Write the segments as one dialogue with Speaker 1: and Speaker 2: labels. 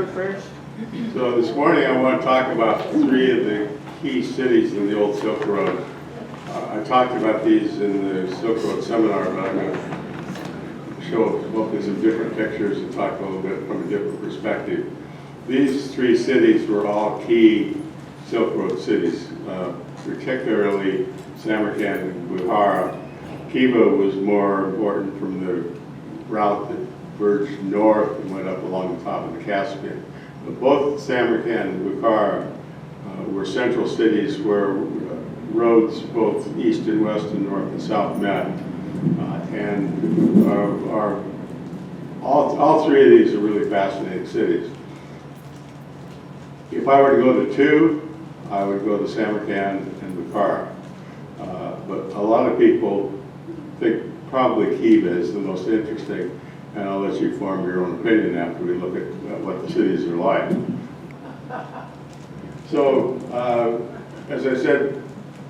Speaker 1: First.
Speaker 2: So this morning I want to talk about three of the key cities in the old Silk Road. I talked about these in the Silk Road seminar, but I'm going to show hopefully some different pictures and talk a little bit from a different perspective. These three cities were all key Silk Road cities, particularly Samarkand and Bukara. Khiva was more important from the route that verged north and went up along the top of the Caspian. But both Samarkand and Bukara were central cities where roads both east and west and north and south met. All three of these are really fascinating cities. If I were to go to two, I would go to Samarkand and Bukara. But a lot of people think probably Khiva is the most interesting, and I'll let you form your own opinion after we look at what the cities are like. So, as I said,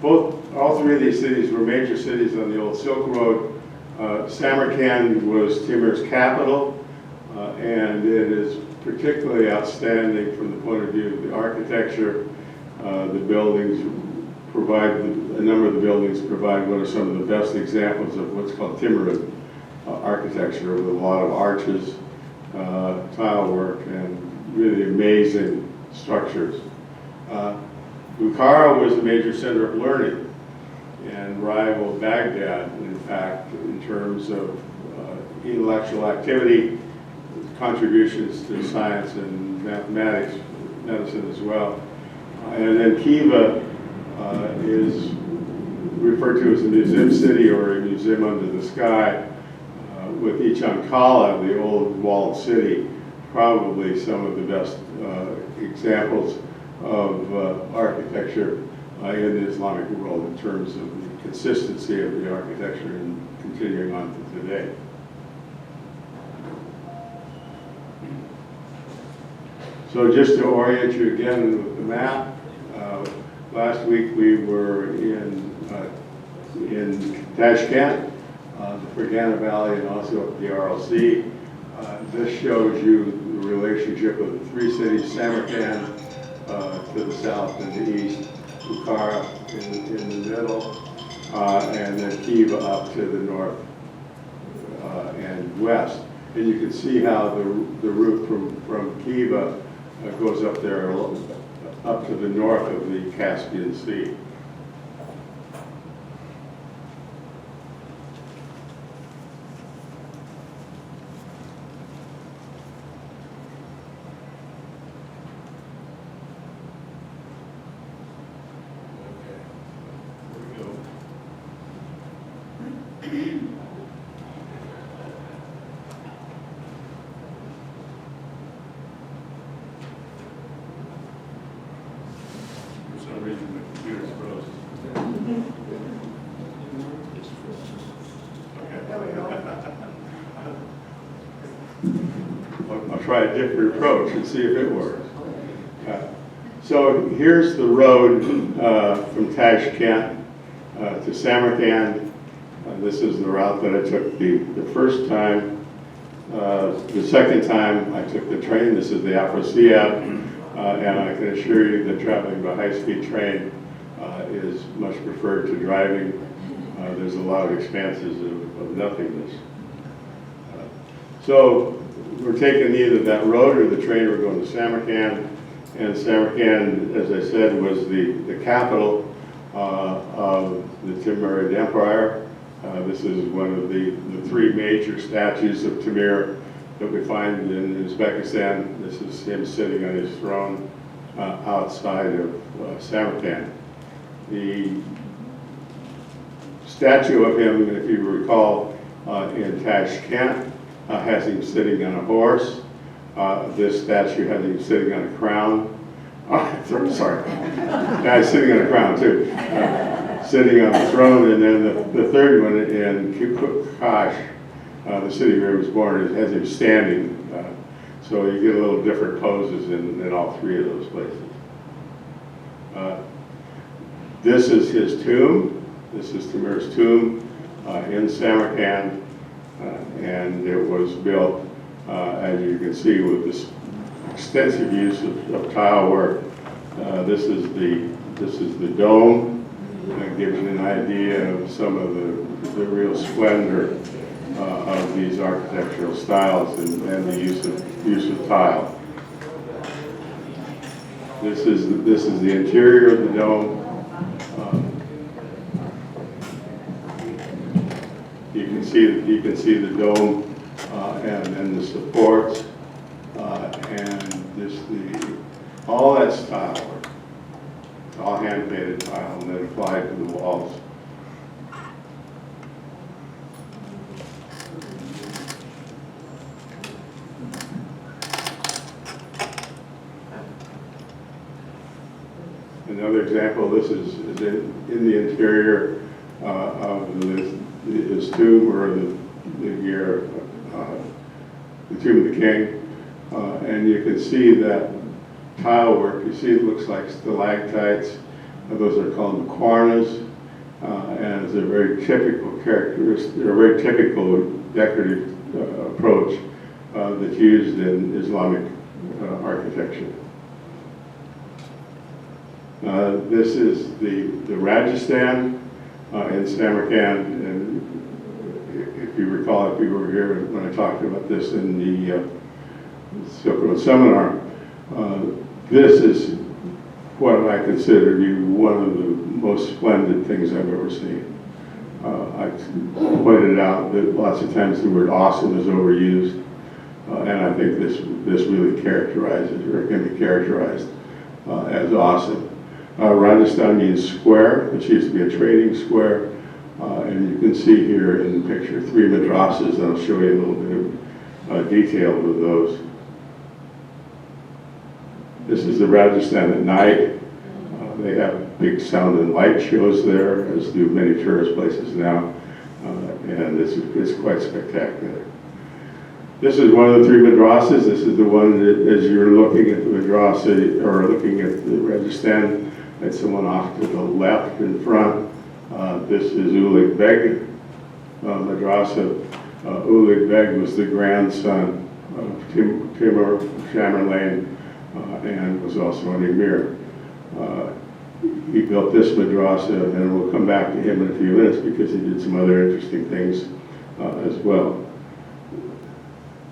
Speaker 2: all three of these cities were major cities on the old Silk Road. Samarkand was Timur's capital, and it is particularly outstanding from the point of view of the architecture. The buildings provide, a number of the buildings provide what are some of the best examples of what's called Timurid architecture, with a lot of arches, tile work, and really amazing structures. Bukara was a major center of learning and rivaled Baghdad, in fact, in terms of intellectual activity, contributions to science and mathematics, medicine as well. And then Khiva is referred to as a museum city or a museum under the sky, with Ankala, the old walled city, probably some of the best examples of architecture in the Islamic world in terms of the consistency of the architecture and continuing on to today. So just to orient you again with the map, last week we were in Tashkent, the Fergana Valley, and also the RLC. This shows you the relationship of the three cities: Samarkand to the south and the east, Bukara in the middle, and then Khiva up to the north and west. And you can see how the route from Khiva goes up there, up to the north of the Caspian Sea. I'll try a different approach and see if it works. So here's the road from Tashkent to Samarkand. This is the route that I took the first time. The second time I took the train. This is the Afro-Sept, and I can assure you that traveling by high-speed train is much preferred to driving. There's a lot of expanses of nothingness. So we're taking either that road or the train. We're going to Samarkand, and Samarkand, as I said, was the capital of the Timurid Empire. This is one of the three major statues of Timur that we find in Uzbekistan. This is him sitting on his throne outside of Samarkand. The statue of him, if you recall, in Tashkent, has him sitting on a horse. This statue has him sitting on a crown. Sorry, sitting on a crown too. Sitting on the throne, and then the third one in Kukash, the city where he was born, has him standing. So you get a little different poses in all three of those places. This is his tomb. This is Timur's tomb in Samarkand, and it was built, as you can see, with this extensive use of tile work. This is the dome. That gives you an idea of some of the real splendor of these architectural styles and the use of tile. This is the interior of the dome. You can see the dome and then the supports and all that's tile work. It's all hand painted tile and then applied to the walls. Another example, this is in the interior of his tomb, or the tomb of the king, and you can see that tile work. You see it looks like stalactites. Those are called maquarnas, and it's a very typical characteristic, or a very typical decorative approach that's used in Islamic architecture. This is the Rajasthan in Samarkand, and if you recall, if you were here when I talked about this in the Silk Road seminar, this is what I consider to be one of the most splendid things I've ever seen. I pointed out that lots of times the word awesome is overused, and I think this really characterizes, or can be characterized as awesome. Rajasthan means square, which used to be a trading square, and you can see here in the picture 3 madrasas, and I'll show you a little bit of detail of those. This is the Rajasthan at night. They have big sound and light shows there, as do many tourist places now, and it's quite spectacular. This is one of the 3 madrasas. This is the one that, as you're looking at the madrasa, or looking at the Rajasthan, that's the one off to the left in front. This is Ulig Beg madrasa. Ulig Beg was the grandson of Timur Tamerlane and was also an emir. He built this madrasa, and we'll come back to him in a few minutes because he did some other interesting things as well.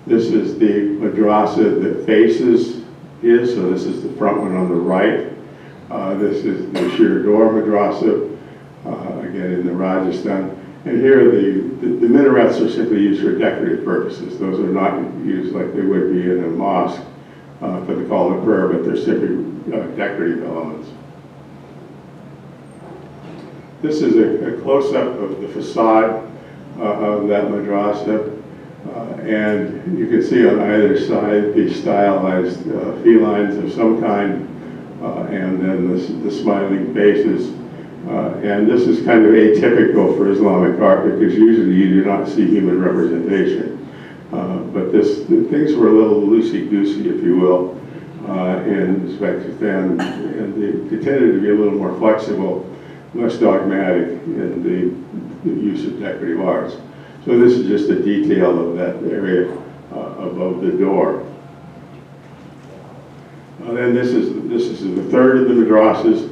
Speaker 2: This is the madrasa that faces his, so this is the front one on the right. This is the Shirdor madrasa, again in the Rajasthan. And here the minarets are simply used for decorative purposes. Those are not used like they would be in a mosque for the call to prayer, but they're simply decorative elements. This is a close-up of the facade of that madrasa. And you can see on either side these stylized felines of some kind, and then the smiling faces. And this is kind of atypical for Islamic art because usually you do not see human representation. But things were a little loosey-goosey, if you will, in Uzbekistan, and they tended to be a little more flexible, less dogmatic in the use of decorative arts. So this is just a detail of that area above the door. Then this is the third of the madrasas.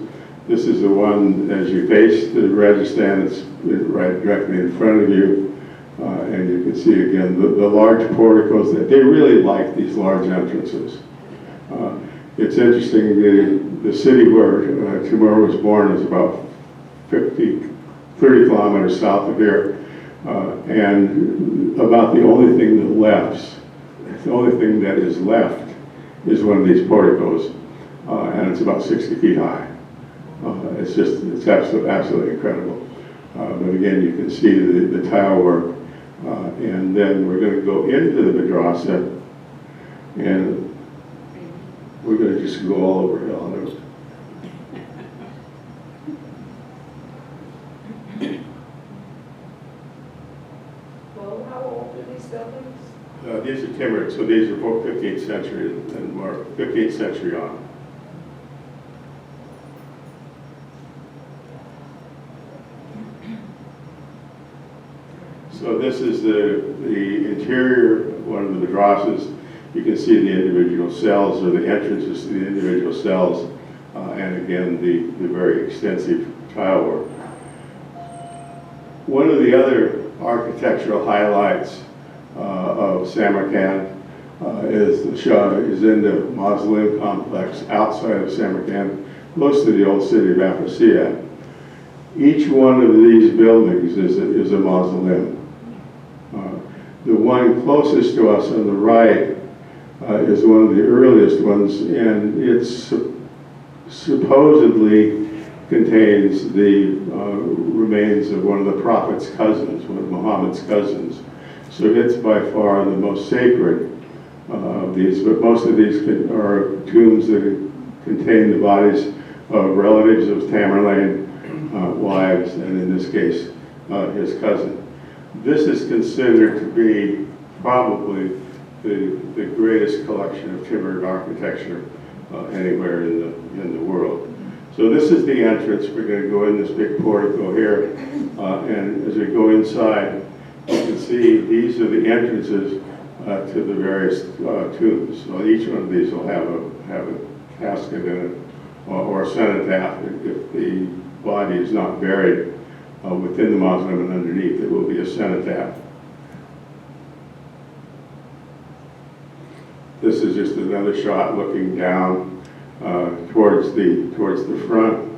Speaker 2: This is the one as you face the Rajasthan. It's right directly in front of you, and you can see again the large porticos. That they really like these large entrances. It's interesting. The city where Timur was born is about 30 kilometers south of here. And about the only thing that is left is one of these porticos, and it's about 60 feet high. It's absolutely incredible. But again, you can see the tile work, and then we're going to go into the madrasa, and we're going to just go all over it. These are timbered, so these are both 15th century and more 15th century on. So this is the interior, one of the madrasas. You can see the individual cells or the entrances to the individual cells, and again, the very extensive tile work. One of the other architectural highlights of Samarkand is the Shah Izinda Mausoleum complex outside of Samarkand, close to the old city of Afrasiab. Each one of these buildings is a mausoleum. The one closest to us on the right is one of the earliest ones, and it supposedly contains the remains of one of the Prophet's cousins, one of Muhammad's cousins. So it's by far the most sacred of these, but most of these are tombs that contain the bodies of relatives of Tamerlane, wives, and in this case, his cousin. This is considered to be probably the greatest collection of timbered architecture anywhere in the world. So this is the entrance. We're going to go in this big portico here, and as we go inside, you can see these are the entrances to the various tombs. So each one of these will have a casket in it, or a cenotaph. If the body is not buried within the mausoleum and underneath, it will be a cenotaph. This is just another shot looking down towards the front.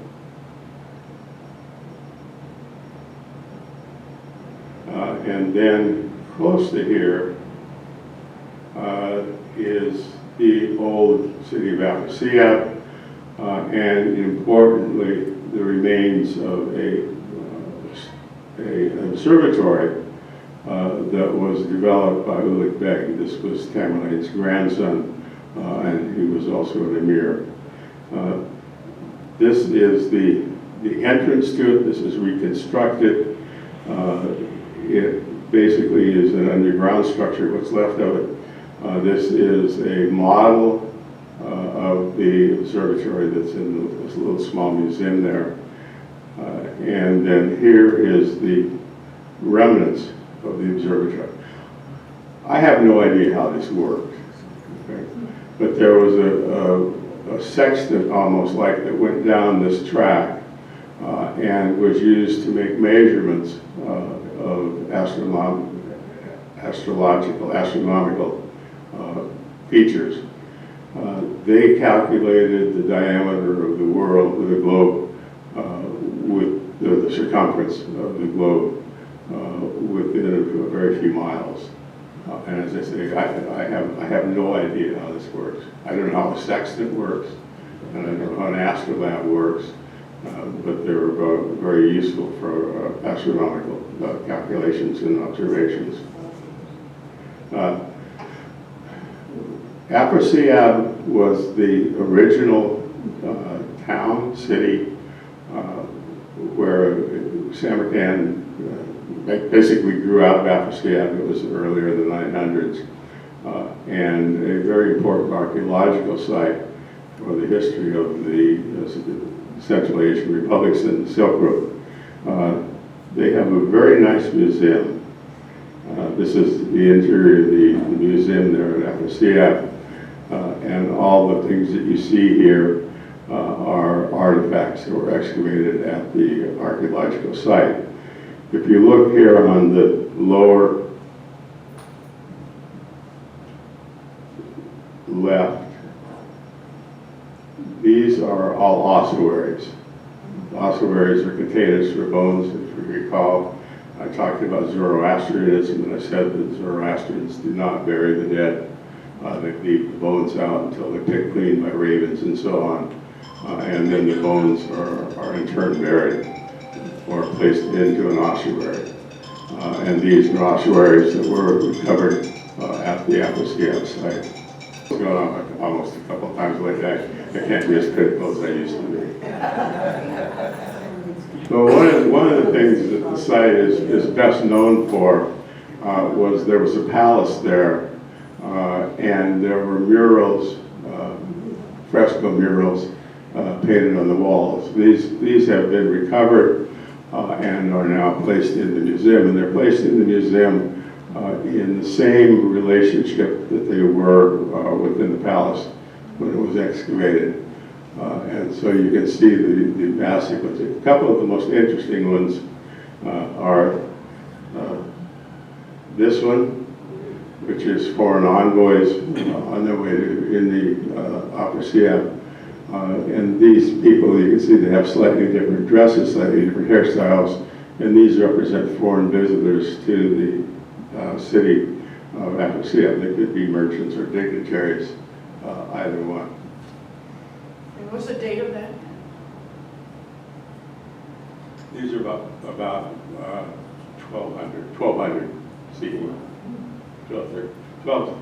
Speaker 2: And then close to here is the old city of Afrasiab, and importantly, the remains of an observatory that was developed by Ulik Beg. This was Tamerlane's grandson, and he was also an emir. This is the entrance to it. This is reconstructed. It basically is an underground structure, what's left of it. This is a model of the observatory that's in this little small museum there. And then here is the remnants of the observatory. I have no idea how this worked, okay? But there was a sextant almost like that went down this track and was used to make measurements of astronomical features. They calculated the diameter of the world, of the globe, with the circumference of the globe within a very few miles. And as I say, I have no idea how this works. I don't know how a sextant works, and I don't know how an astrolabe works, but they're very useful for astronomical calculations and observations. Afrasiab was the original town, city, where Samarkand basically grew out of Afrasiab. It was earlier in the 900s, and a very important archaeological site for the history of the Central Asian republics and the Silk Road. They have a very nice museum. This is the interior of the museum there at Afrasiab, and all the things that you see here are artifacts that were excavated at the archaeological site. If you look here on the lower left, these are all ossuaries. Ossuaries are containers for bones, if you recall. I talked about Zoroastrianism, and I said that Zoroastrians do not bury the dead. They leave the bones out until they're picked clean by ravens and so on. And then the bones are in turn buried or placed into an ossuary. And these are ossuaries that were recovered at the Afrasiab site. It's going on almost a couple of times lately. I can't be as critical as I used to be. So one of the things that the site is best known for was there was a palace there, and there were murals, fresco murals, painted on the walls. These have been recovered and are now placed in the museum, and they're placed in the museum in the same relationship that they were within the palace when it was excavated. And so you can see the vast sequence. A couple of the most interesting ones are this one, which is foreign envoys on their way to, in the Upper Siam. And these people, you can see they have slightly different dresses, slightly different hairstyles, and these represent foreign visitors to the city of Upper Siam. They could be merchants or dignitaries, either one.
Speaker 1: And what's the date of that?
Speaker 2: These are about 1200 CE. 12,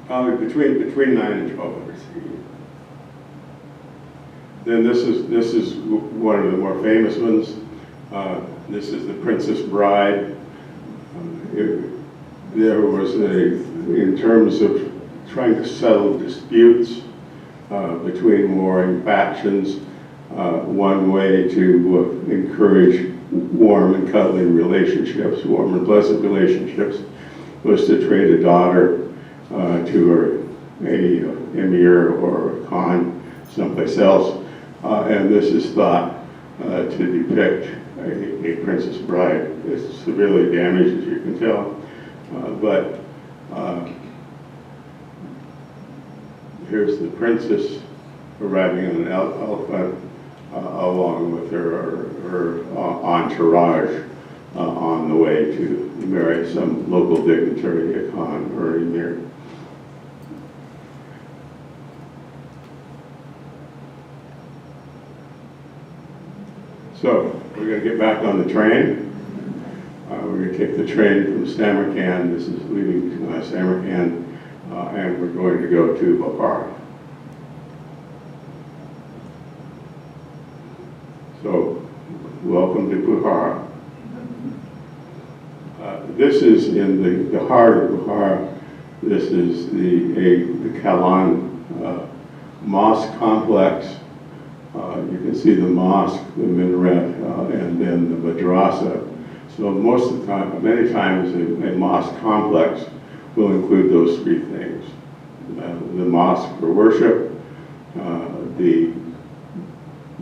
Speaker 2: probably between 9 and 1200 CE. Then this is one of the more famous ones. This is the Princess Bride. There was in terms of trying to settle disputes between warring factions, one way to encourage warm and cuddly relationships, warm and pleasant relationships, was to trade a daughter to a emir or a khan someplace else. And this is thought to depict a princess bride. It's severely damaged, as you can tell. But here's the princess arriving on an elephant along with her entourage on the way to marry some local dignitary, a khan or an emir. So we're going to get back on the train. We're going to take the train from Samarkand. This is leaving Samarkand, and we're going to go to Bukara. So, welcome to Bukara. This is in the heart of Bukara. This is the Kalan mosque complex. You can see the mosque, the minaret, and then the madrasa. So most of the time, many times, a mosque complex will include those three things. The mosque for worship, the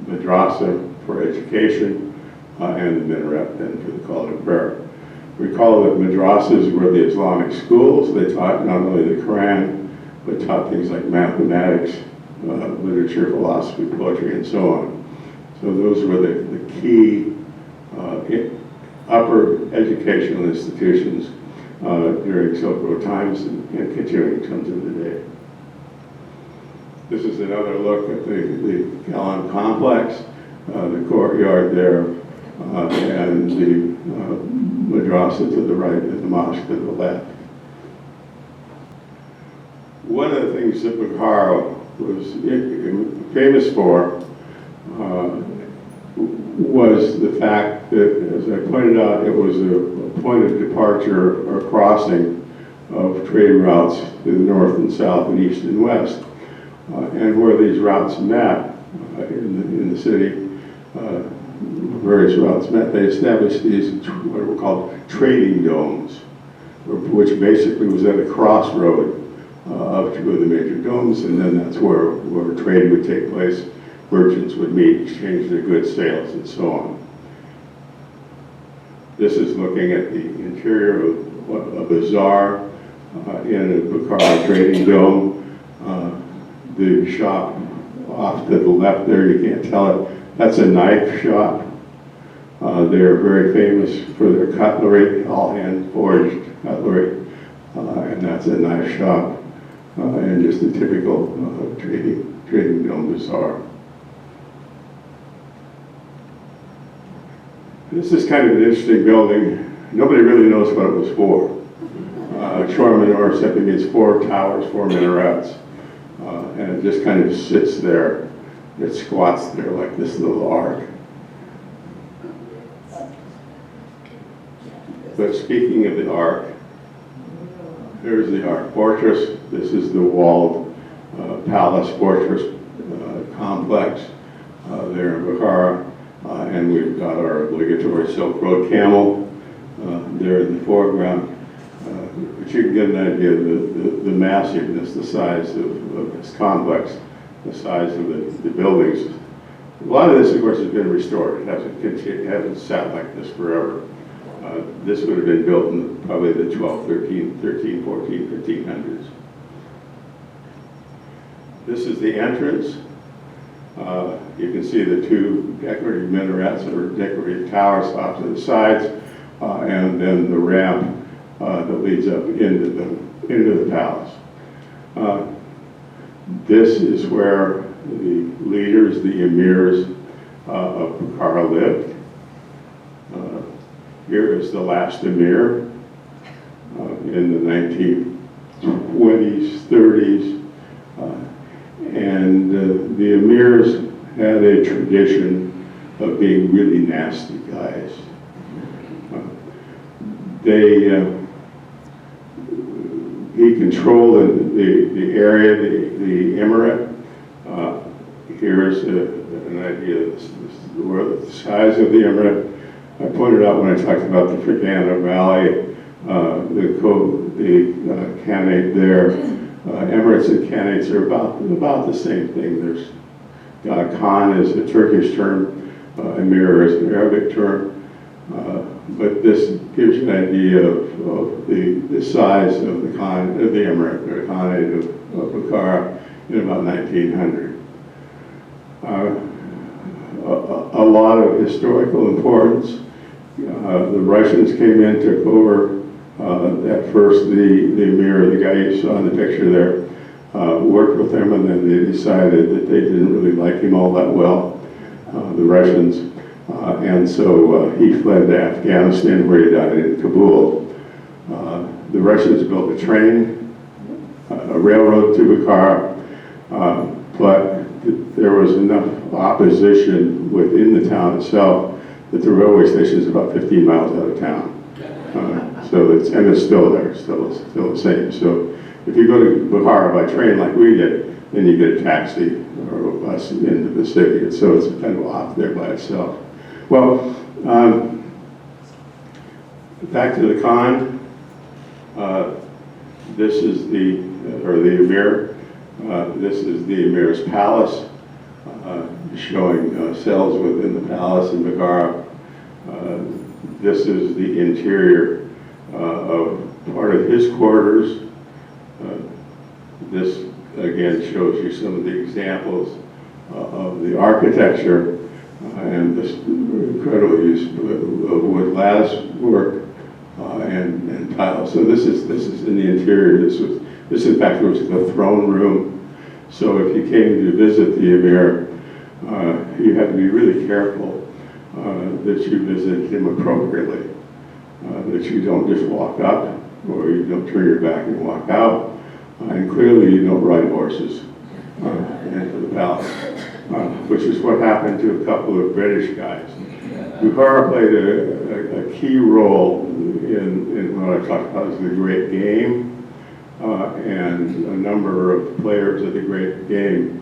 Speaker 2: madrasa for education, and the minaret then for the call to prayer. Recall that madrasas were the Islamic schools. They taught not only the Quran, but taught things like mathematics, literature, philosophy, poetry, and so on. So those were the key upper educational institutions during Silk Road times and continuing comes into the day. This is another look at the Kalan complex, the courtyard there, and the madrasa to the right and the mosque to the left. One of the things that Bukara was famous for was the fact that, as I pointed out, it was a point of departure or crossing of trade routes to the north and south and east and west. And where these routes met in the city, various routes met, they established these what were called trading domes, which basically was at a crossroad of two of the major domes, and then that's where trade would take place. Merchants would meet, exchange their goods, sales, and so on. This is looking at the interior of a bazaar in a Bukara trading dome. The shop off to the left there, you can't tell it, that's a knife shop. They're very famous for their cutlery, all hand forged cutlery, and that's a knife shop, and just a typical trading dome bazaar. This is kind of an interesting building. Nobody really knows what it was for. Shor Minor simply means four towers, four minarets. And it just kind of sits there. It squats there like this little ark. But speaking of the ark, here's the Ark Fortress. This is the walled palace fortress complex there in Bukara. And we've got our obligatory Silk Road camel there in the foreground. The but you can get an idea of the massiveness, the size of this complex, the size of the buildings. A lot of this, of course, has been restored. It hasn't sat like this forever. This would have been built in probably the 13, 14, 1500s. This is the entrance. You can see the two decorative minarets or decorative towers off to the sides, and then the ramp that leads up into the palace. This is where the leaders, the emirs of Bukara lived. Here is the last emir in the 1920s, 30s. And the emirs had a tradition of being really nasty guys. He controlled the area, the emirate. Here's an idea of the size of the emirate. I pointed out when I talked about the Fergana Valley, the Khanate there. Emirates and Khanates are about the same thing. There's Khan is a Turkish term, Emir is an Arabic term, but this gives you an idea of the size of the Emirate, or Khanate of Bukara in about 1900. A lot of historical importance. The Russians came in, took over. At first, the emir, the guy you saw in the picture there, worked with him, and then they decided that they didn't really like him all that well, the Russians, and so he fled to Afghanistan, where he died in Kabul. The Russians built a train, a railroad to Bukara, but there was enough opposition within the town itself that the railway station is about 15 miles out of town. And it's still there, still the same. So if you go to Bukara by train like we did, then you get a taxi or a bus into the city. And so it's kind of off there by itself. Well, back to the Khan. This is the emir. This is the emir's palace, showing cells within the palace in Bukara. This is the interior of part of his quarters. This again shows you some of the examples of the architecture and this incredible use of wood lattice work and tiles. So this is in the interior. This in fact was the throne room. So if you came to visit the emir, you had to be really careful that you visit him appropriately, that you don't just walk up or you don't turn your back and walk out, and clearly you don't ride horses into the palace, which is what happened to a couple of British guys. Bukara played a key role in what I talked about as the Great Game, and a number of players of the Great Game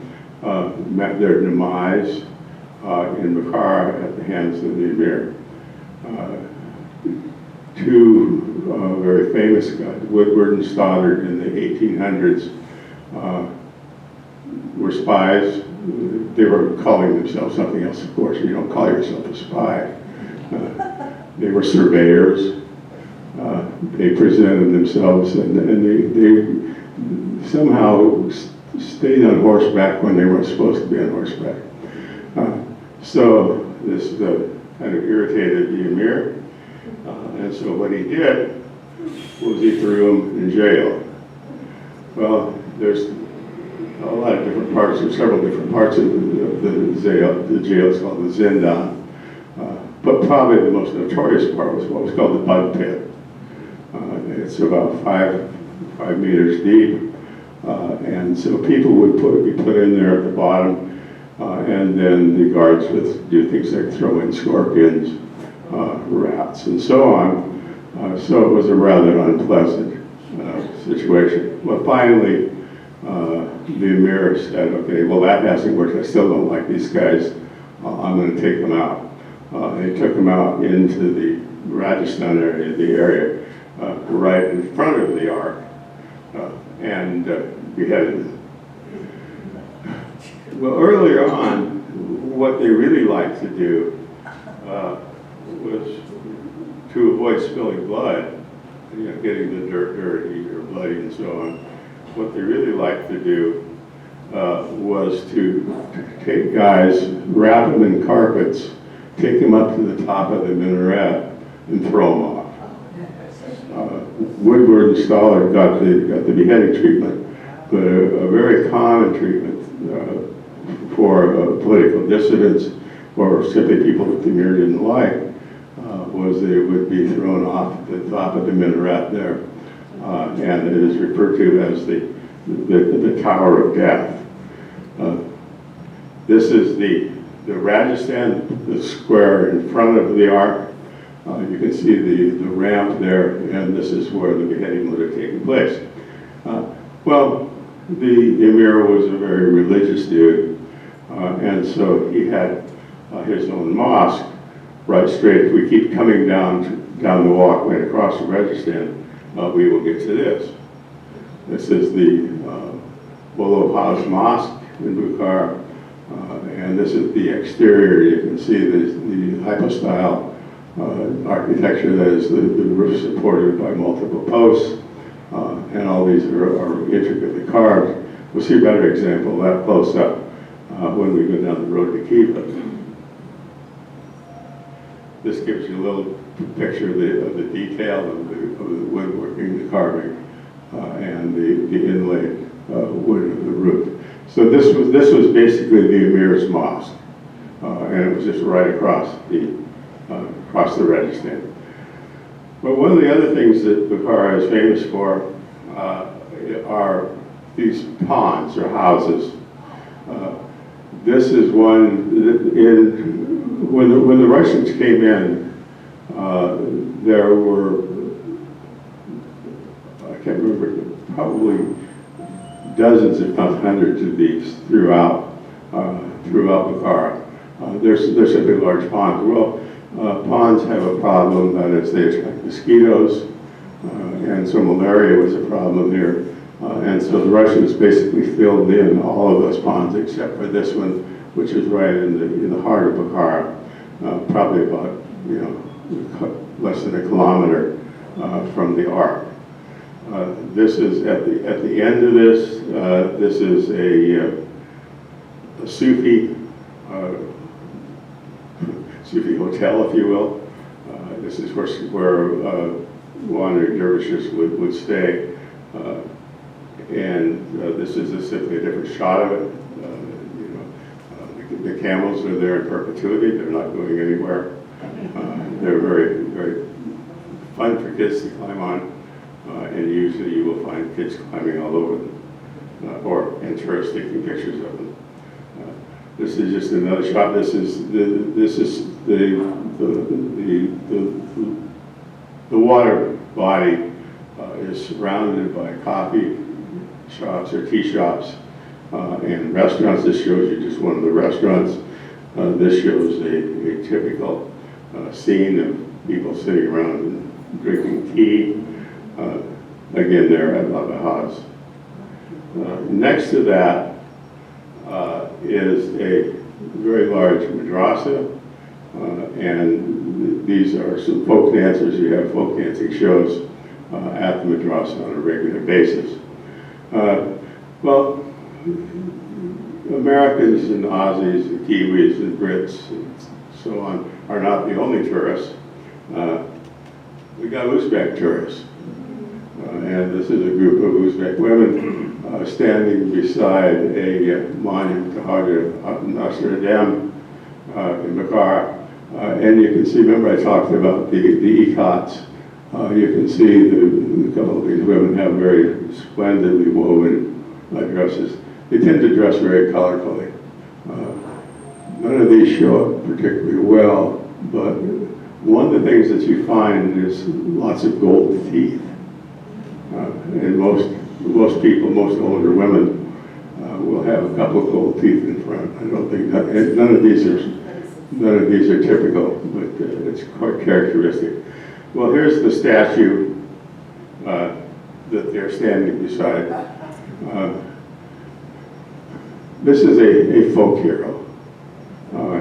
Speaker 2: met their demise in Bukara at the hands of the emir. Two very famous guys, Woodward and Stoddard in the 1800s, were spies. They were calling themselves something else, of course. You don't call yourself a spy. They were surveyors. They presented themselves, and they somehow stayed on horseback when they weren't supposed to be on horseback. So this kind of irritated the emir, and so what he did was he threw him in jail. Well, there's a lot of different parts, there's several different parts of the jail. The jail is called the Zindan, but probably the most notorious part was what was called the Bug Pit. It's about five meters deep, and so people would be put in there at the bottom. And then the guards would do things like throw in scorpions, rats, and so on. So it was a rather unpleasant situation. Well, finally, the emir said, okay, well, that hasn't worked. I still don't like these guys. I'm going to take them out. They took them out into the Rajasthan area, the area right in front of the ark and beheaded them. Well, earlier on, what they really liked to do was to avoid spilling blood, getting the dirt dirty or bloody and so on. What they really liked to do was to take guys, wrap them in carpets, take them up to the top of the minaret, and throw them off. Woodward and Stoller got the beheading treatment, but a very common treatment for political dissidents or simply people that the Emir didn't like was they would be thrown off the top of the minaret there, and it is referred to as the Tower of Death. This is the Rajasthan, the square in front of the ark. You can see the ramp there, and this is where the beheading would have taken place. Well, the Emir was a very religious dude, and so he had his own mosque right straight. If we keep coming down the walkway across the Rajasthan, we will get to this. This is the Lowell Mosque in Bukara, and this is the exterior. You can see the hypostyle architecture, that is the roof supported by multiple posts, and all these are intricately carved. We'll see a better example of that close up when we go down the road to Khiva. This gives you a little picture of the detail of the woodworking, the carving, and the inlaid wood of the roof. So this was basically the Emir's mosque, and it was just right across the Rajasthan. But one of the other things that Bukara is famous for are these ponds or houses. This is one when the Russians came in. There were, I can't remember, probably dozens, if not hundreds, of these throughout Bukara. There's simply large ponds. Well, ponds have a problem, that is, they attract mosquitoes, and so malaria was a problem here. And so the Russians basically filled in all of those ponds except for this one, which is right in the heart of Bukara, probably about less than a kilometer from the ark. This is at the end of this. This is a Sufi hotel, if you will. This is where wandering dervishes would stay. And this is simply a different shot of it. The camels are there in perpetuity. They're not going anywhere. They're very, very fun for kids to climb on. And usually you will find kids climbing all over them, and tourists taking pictures of them. This is just another shot. This is the water body is surrounded by coffee shops or tea shops and restaurants. This shows you just one of the restaurants. This shows a typical scene of people sitting around and drinking tea. Again, there at Lowell. Next to that is a very large madrasa, and these are some folk dancers. You have folk dancing shows at the madrasa on a regular basis. Well, Americans and Aussies and Kiwis and Brits and so on are not the only tourists. We got Uzbek tourists. And this is a group of Uzbek women standing beside a monument to Hajar Nasruddin in Bukara. And you can see, remember I talked about the iqats. You can see a couple of these women have very splendidly woven dresses. They tend to dress very colorfully. None of these show up particularly well, but one of the things that you find is lots of gold teeth. And most people, most older women, will have a couple of gold teeth in front. I don't think none of these are typical, but it's quite characteristic. Well, here's the statue that they're standing beside. This is a folk hero.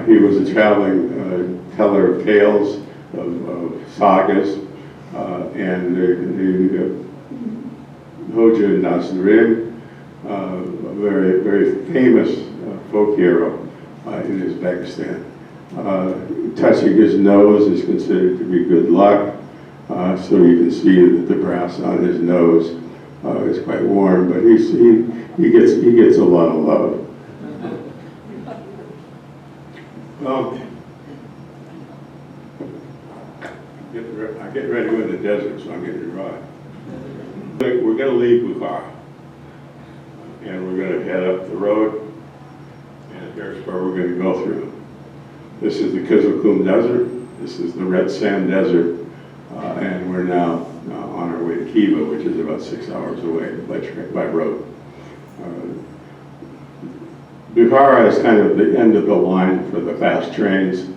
Speaker 2: He was a traveling teller of tales, of sagas, and the Hoja Nasrim, a very, very famous folk hero in Uzbekistan. Touching his nose is considered to be good luck, so you can see that the brass on his nose is quite warm, but he gets a lot of love. I'm getting ready to go in the desert, so I'm getting dry. We're going to leave Bukara, and we're going to head up the road, and here's where we're going to go through. This is the Kizilkum Desert, this is the Red Sand Desert, and we're now on our way to Khiva, which is about 6 hours away by road. Bukara is kind of the end of the line for the fast trains,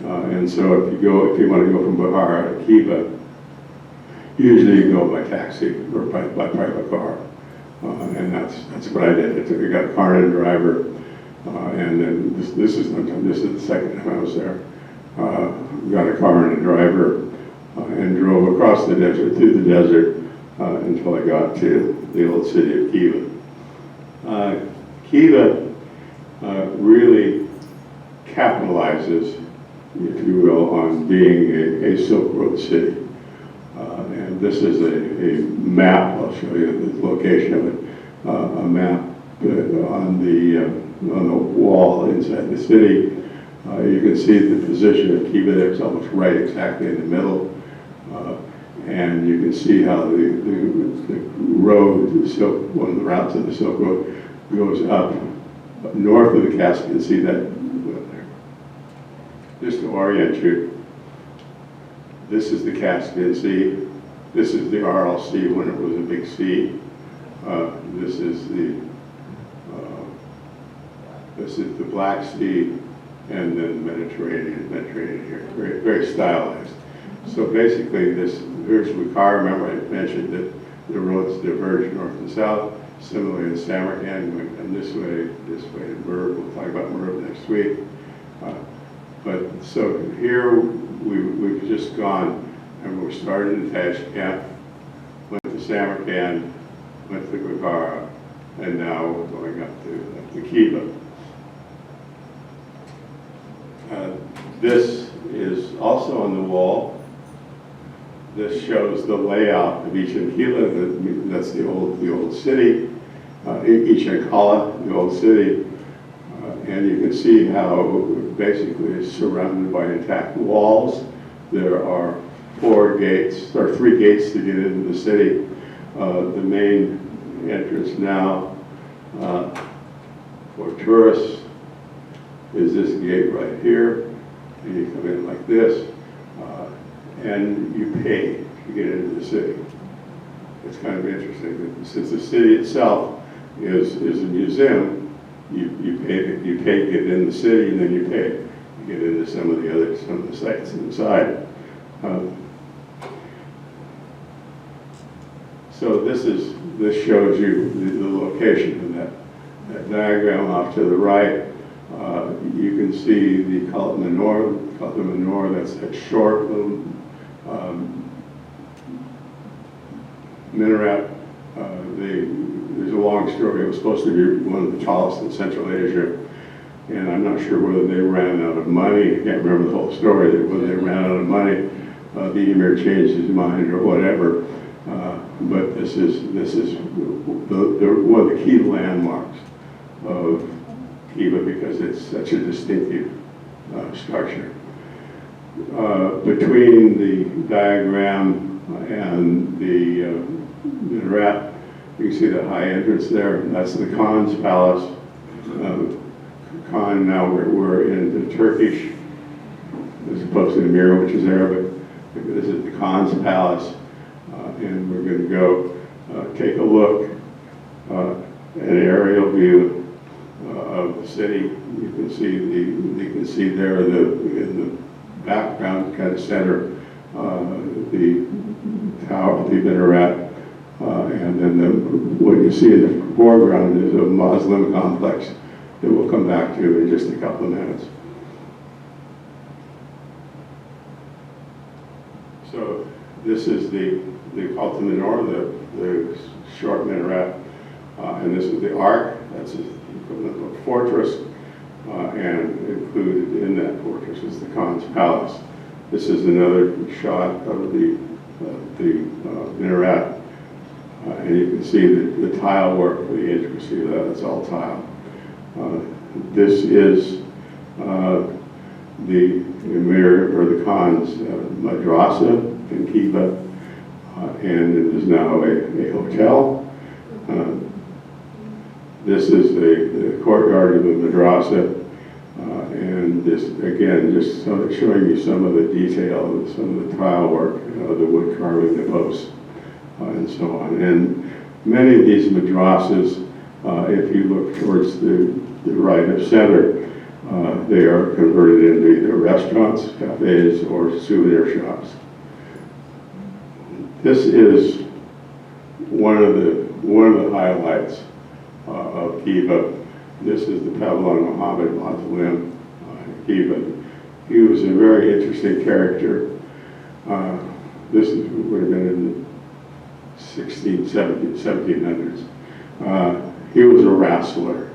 Speaker 2: and so if you want to go from Bukara to Khiva, usually you go by taxi or by private car, and that's what I did. I got a car and a driver, and then this is the second time I was there. Got a car and a driver, and drove across the desert, through the desert, until I got to the old city of Khiva. Khiva really capitalizes, if you will, on being a Silk Road city. And this is a map. I'll show you the location of it. A map on the wall inside the city. You can see the position of Khiva there. It's almost right exactly in the middle. And you can see how the road, one of the routes of the Silk Road, goes up north of the Caspian Sea. That there. Just to orient you, this is the Caspian Sea. This is the Aral Sea when it was a big sea. This is the Black Sea, and then the Mediterranean here. Very, very stylized. So basically, here's Bukara. Remember, I mentioned that the roads diverge north and south. Similarly, in Samarkand, and this way in Merv. We'll talk about Merv next week. But so here we've just gone, and we started in Tashkent, went to Samarkand, went to Bukara, and now we're going up to Khiva. This is also on the wall. This shows the layout of Khiva. That's the old city. Kala, the old city. And you can see how basically it's surrounded by intact walls. There are 4 gates, or 3 gates to get into the city. The main entrance now for tourists is this gate right here. And you come in like this, and you pay to get into the city. It's kind of interesting that since the city itself is a museum, you pay to get in the city, and then you pay to get into some of the sites inside. So this shows you the location of that diagram off to the right. You can see the Kalt Menor, that's that short little minaret. There's a long story. It was supposed to be one of the tallest in Central Asia, and I'm not sure whether they ran out of money. I can't remember the whole story. Whether they ran out of money, the emir changed his mind or whatever. But this is one of the key landmarks of Khiva because it's such a distinctive structure. Between the diagram and the minaret, you can see the high entrance there. That's the Khan's palace. Khan, now we're in the Turkish, as opposed to the Emir, which is Arabic. This is the Khan's palace, and we're going to go take a look at an aerial view of the city. You can see there in the background, kind of center, the tower, the minaret, And then what you see in the foreground is a Muslim complex that we'll come back to in just a couple of minutes. So this is the ultimate menorah, the short minaret, and this is the ark. That's the equivalent of a fortress, and included in that fortress is the Khan's palace. This is another shot of the minaret, and you can see the tile work, the intricacy of that. It's all tile. This is the emir or the Khan's madrasa in Khiva, and it is now a hotel. This is the courtyard of the madrasa, and this again just showing you some of the detail, some of the tile work, the wood carving, the posts, and so on. And many of these madrasas, if you look towards the right of Sever, they are converted into either restaurants, cafes, or souvenir shops. This is one of the highlights of Khiva. This is the Pavlon Muhammad Mausoleum in Khiva. He was a very interesting character. This would have been in the 1700s. He was a wrestler,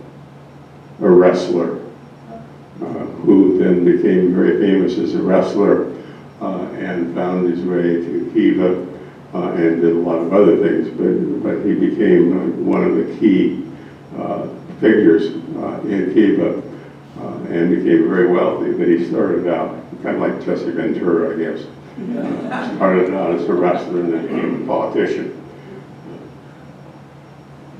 Speaker 2: who then became very famous as a wrestler and found his way to Khiva and did a lot of other things, but he became one of the key figures in Khiva and became very wealthy. But he started out kind of like Jesse Ventura, I guess. Started out as a wrestler and then became a politician.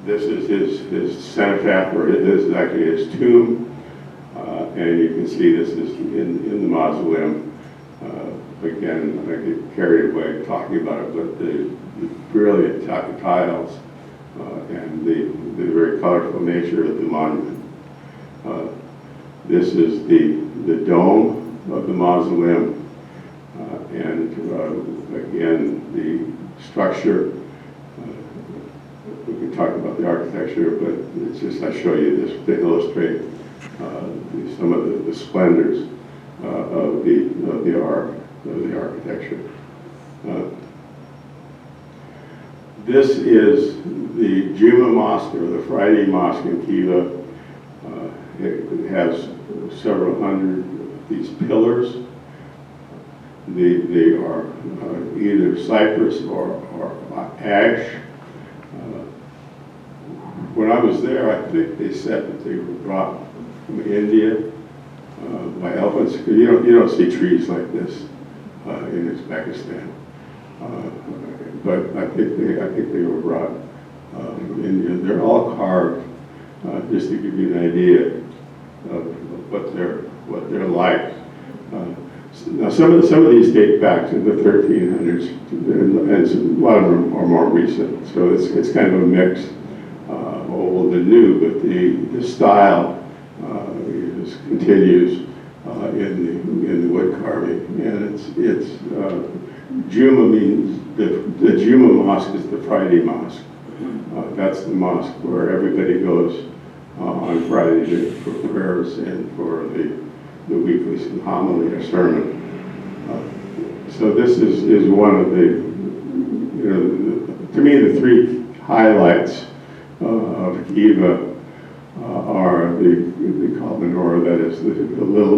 Speaker 2: This is his cenotaph, or this is actually his tomb, and you can see this is in the mausoleum. Again, I get carried away talking about it, but the brilliant tiles and the very colorful nature of the monument. This is the dome of the mausoleum, and again, the structure. We can talk about the architecture, but it's just I show you this to illustrate some of the splendors of the architecture. This is the Juma Mosque, or the Friday Mosque in Khiva. It has several hundred of these pillars. They are either cypress or ash. When I was there, I think they said that they were brought from India by elephants. You don't see trees like this in Uzbekistan, but I think they were brought from India. They're all carved, just to give you an idea of what they're like. Now, some of these date back to the 1300s, and a lot of them are more recent. So it's kind of a mix, old and new. But the style continues in the wood carving, and it's Juma means the Juma Mosque is the Friday Mosque. That's the mosque where everybody goes on Friday for prayers and for the weekly homily or sermon. So this is one of the, to me, the three highlights of Khiva are the call menorah, that is the little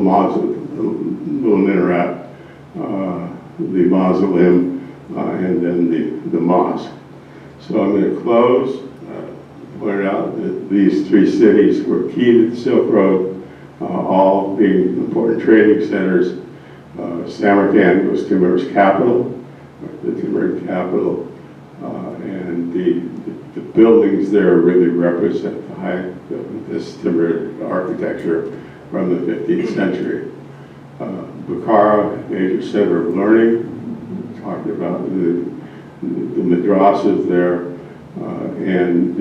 Speaker 2: minaret, the mausoleum, and then the mosque. So I'm going to close, point out that these three cities were key to the Silk Road, all being important trading centers. Samarkand was Timur's capital, the Timurid capital, and the buildings there really represent the height of this Timurid architecture from the 15th century. Bukara, major center of learning, talking about the madrasas there, and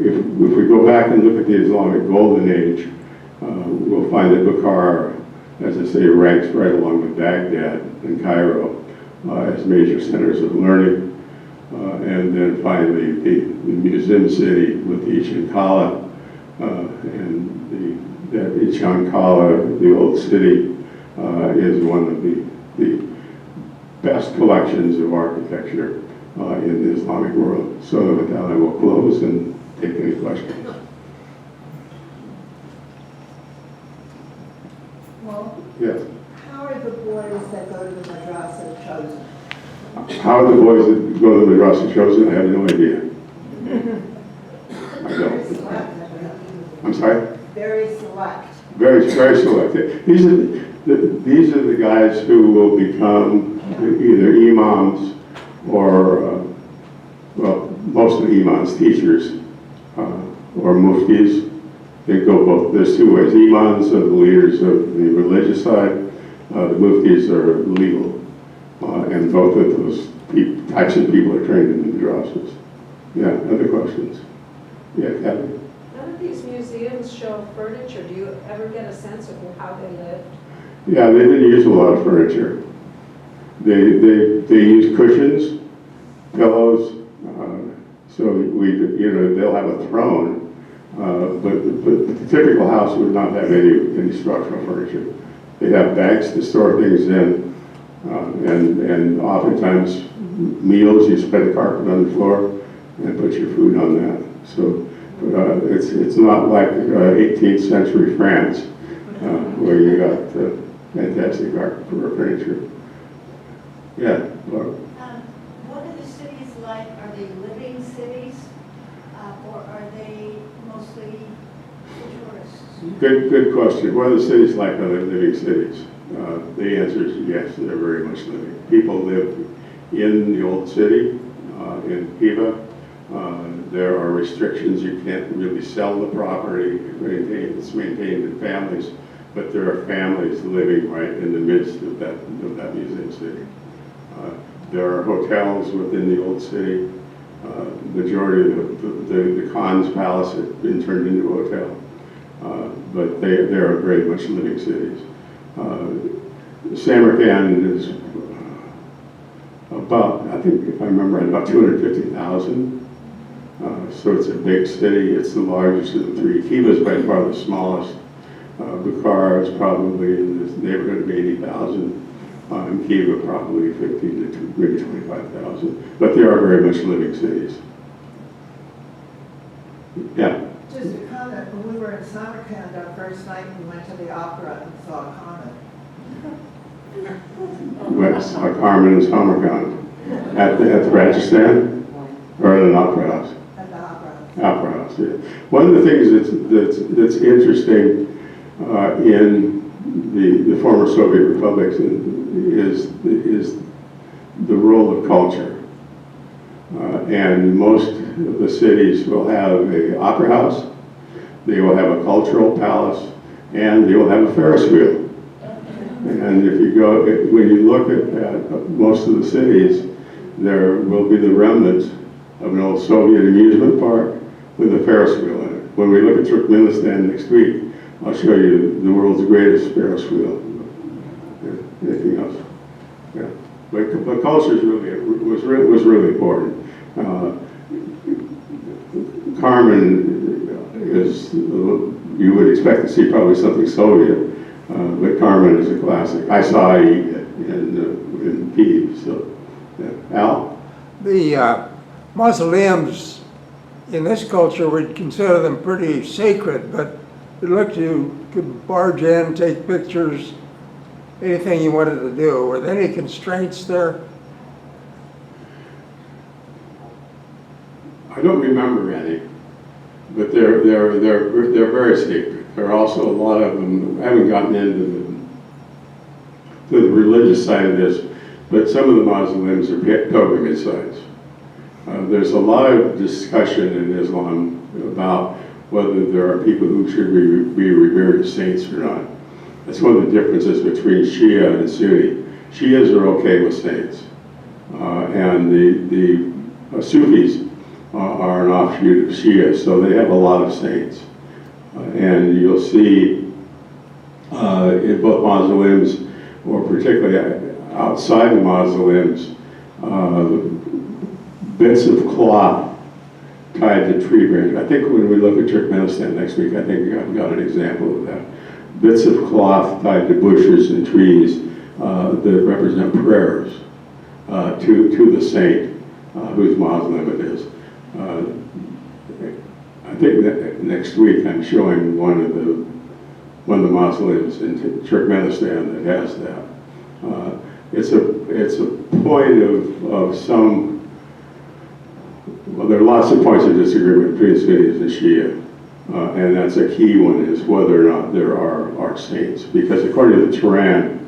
Speaker 2: if we go back and look at the Islamic Golden Age, we'll find that Bukara, as I say, ranks right along with Baghdad and Cairo as major centers of learning. and then finally the Museum City with the Ichankala, and that Ichankala, the old city, is one of the best collections of architecture in the Islamic world. So with that, I will close and take any questions.
Speaker 3: Well,
Speaker 2: Yes.
Speaker 3: how are the boys that go to the madrasa chosen?
Speaker 2: How are the boys that go to the madrasa chosen? I have no idea. I don't. I'm sorry?
Speaker 3: Very select.
Speaker 2: Very, very selective. These are the guys who will become either imams or, well, mostly imams, teachers, or muftis. They go both. There's two ways. Imams are the leaders of the religious side. The muftis are legal. And both of those types of people are trained in the madrasas. Yeah, other questions? Yeah, Kathy?
Speaker 4: None of these museums show furniture. Do you ever get a sense of how they lived?
Speaker 2: Yeah, they didn't use a lot of furniture. They use cushions, pillows. So they'll have a throne, but the typical house would not have any structural furniture. They have bags to store things in, and oftentimes meals you spread a carpet on the floor and put your food on that. So it's not like 18th century France where you got fantastic furniture. Yeah, Laura.
Speaker 5: What are the cities like? Are they living cities, or are they mostly for tourists?
Speaker 2: Good question. What are the cities like? Are they living cities? The answer is yes, they're very much living. People live in the old city, in Khiva. There are restrictions. You can't really sell the property. It's maintained in families, but there are families living right in the midst of that museum city. There are hotels within the old city. Majority of the Khan's palace had been turned into a hotel, but they are very much living cities. Samarkand is about, I think if I remember right, about 250,000. So it's a big city. It's the largest of the three. Khiva is by far the smallest. Bukara is probably in the neighborhood of 80,000. And Khiva probably 15 to maybe 25,000. But they are very much living cities. Yeah.
Speaker 3: Just a comment, when we were in Samarkand our first night, we went to the opera and saw a comet.
Speaker 2: Carmen and Samarkand. At the Rajasthan or at an opera house?
Speaker 3: At the opera house.
Speaker 2: Opera house, yeah. One of the things that's interesting in the former Soviet republics is the role of culture. And most of the cities will have an opera house, they will have a cultural palace, and they will have a Ferris wheel. And if you go, when you look at most of the cities, there will be the remnants of an old Soviet amusement park with a Ferris wheel in it. When we look at Turkmenistan next week, I'll show you the world's greatest Ferris wheel. Anything else? Yeah. But culture was really important. Carmen is, you would expect to see probably something Soviet, but Carmen is a classic. I saw it in Kyiv, so yeah. Al?
Speaker 6: The mausoleums in this culture would consider them pretty sacred, but it looked you could barge in, take pictures, anything you wanted to do. Were there any constraints there?
Speaker 2: I don't remember any, but they're very sacred. There are also a lot of them. I haven't gotten into the religious side of this, but some of the mausoleums are pilgrimage sites. There's a lot of discussion in Islam about whether there are people who should be revered as saints or not. That's one of the differences between Shia and Sunni. Shias are okay with saints, and the Sufis are an offshoot of Shia, so they have a lot of saints. And you'll see in both mausoleums, or particularly outside the mausoleums, bits of cloth tied to tree branches. I think when we look at Turkmenistan next week, I think I've got an example of that. Bits of cloth tied to bushes and trees that represent prayers to the saint whose Muslim it is. I think that next week I'm showing one of the mausoleums in Turkmenistan that has that. It's a point of some. Well, there are lots of points of disagreement between Sunnis and Shia, and that's a key one, is whether or not there are saints. Because according to the Quran,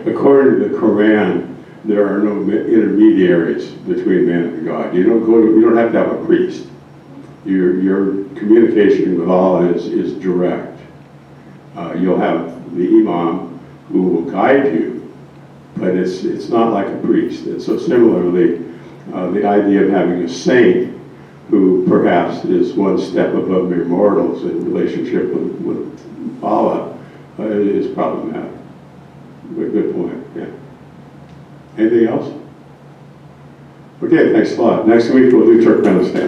Speaker 2: according to the Quran, there are no intermediaries between man and God. You don't have to have a priest. Your communication with Allah is direct. You'll have the imam who will guide you, but it's not like a priest. And so similarly, the idea of having a saint who perhaps is one step above mere mortals in relationship with Allah is problematic. Good point, yeah. Anything else? Okay, thanks a lot. Next week we'll do Turkmenistan.